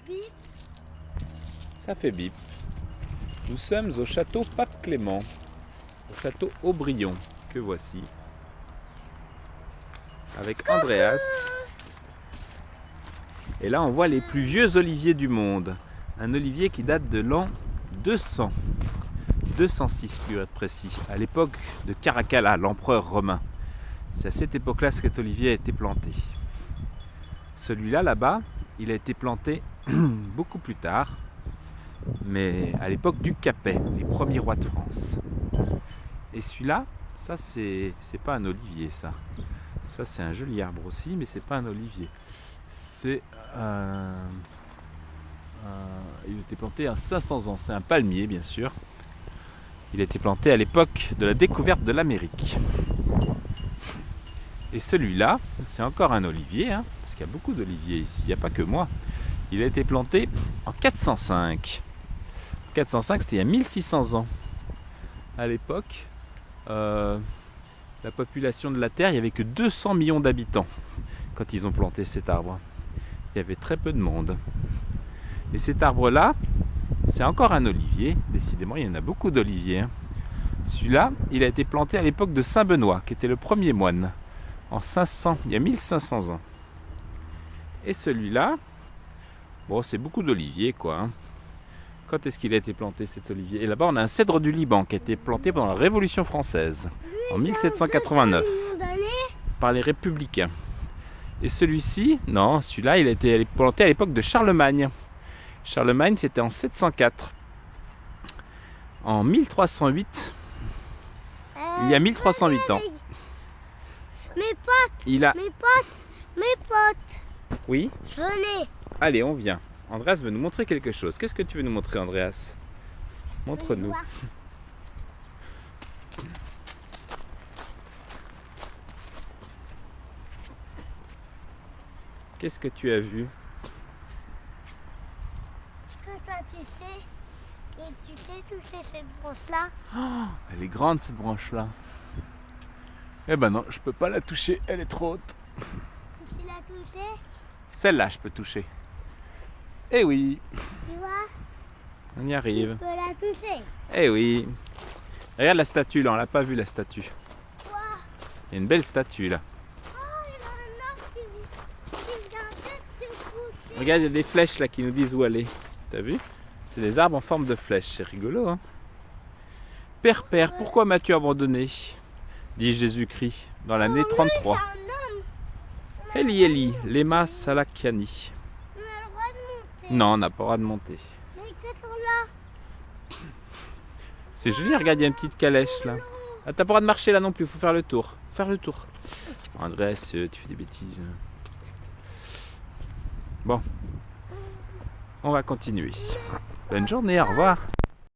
bip. Ça fait bip. Nous sommes au château Pape Clément, au château Aubryon, que voici, avec Andreas. Et là, on voit les plus vieux oliviers du monde. Un olivier qui date de l'an 200. 206 pour être précis, à l'époque de Caracalla, l'empereur romain. C'est à cette époque-là que cet olivier a été planté. Celui-là, là-bas, il a été planté beaucoup plus tard, mais à l'époque du Capet, les premiers rois de France. Et celui-là, ça c'est pas un olivier, ça. Ça c'est un joli arbre aussi, mais c'est pas un olivier. C'est il a été planté à 500 ans. C'est un palmier, bien sûr. Il a été planté à l'époque de la découverte de l'Amérique. Et celui-là, c'est encore un olivier, hein, parce qu'il y a beaucoup d'oliviers ici, il n'y a pas que moi. Il a été planté en 405. 405, c'était il y a 1600 ans. À l'époque, la population de la Terre, il n'y avait que 200 millions d'habitants quand ils ont planté cet arbre. Il y avait très peu de monde. Et cet arbre-là, c'est encore un olivier. Décidément, il y en a beaucoup d'oliviers. Hein. Celui-là, il a été planté à l'époque de Saint Benoît, qui était le premier moine, en 500, il y a 1500 ans. Et celui-là, bon, c'est beaucoup d'oliviers, quoi. Hein. Quand est-ce qu'il a été planté, cet olivier? Et là-bas, on a un cèdre du Liban qui a été planté pendant la Révolution française, en 1789, par les républicains. Et celui-ci, non, celui-là, il a été planté à l'époque de Charlemagne. Charlemagne, c'était en 704. En 1308, il y a 1308 ans. Mes potes, Il a... mes potes. Oui? Venez. Allez, on vient. Andreas veut nous montrer quelque chose. Qu'est-ce que tu veux nous montrer, Andreas? Montre-nous. Qu'est-ce que tu as vu? Tu sais toucher cette branche-là? Oh, elle est grande, cette branche-là. Eh ben non, je peux pas la toucher, elle est trop haute. Tu sais la toucher? Celle-là, je peux toucher. Eh oui, Tu vois? on y arrive. Tu peux la toucher. Eh oui. Regarde la statue, là, on l'a pas vu, la statue. Quoi? Il y a une belle statue, là. Oh, il y a un arbre qui vient de se coucher. Regarde, il y a des flèches, là, qui nous disent où aller. T'as vu? C'est des arbres en forme de flèche, c'est rigolo, hein. Père, Père, pourquoi m'as-tu abandonné? Dit Jésus-Christ, dans l'année 33. Eli, Eli, lema sabachthani. On a le droit de monter. Non, on n'a pas le droit de monter. Mais qu'est-ce qu'on a? C'est joli, regarde, il y a une petite calèche, là. Ah, t'as pas le droit de marcher, là, non plus, faut faire le tour. Faire le tour. Andrés, tu fais des bêtises. Bon. On va continuer. Bonne journée, au revoir.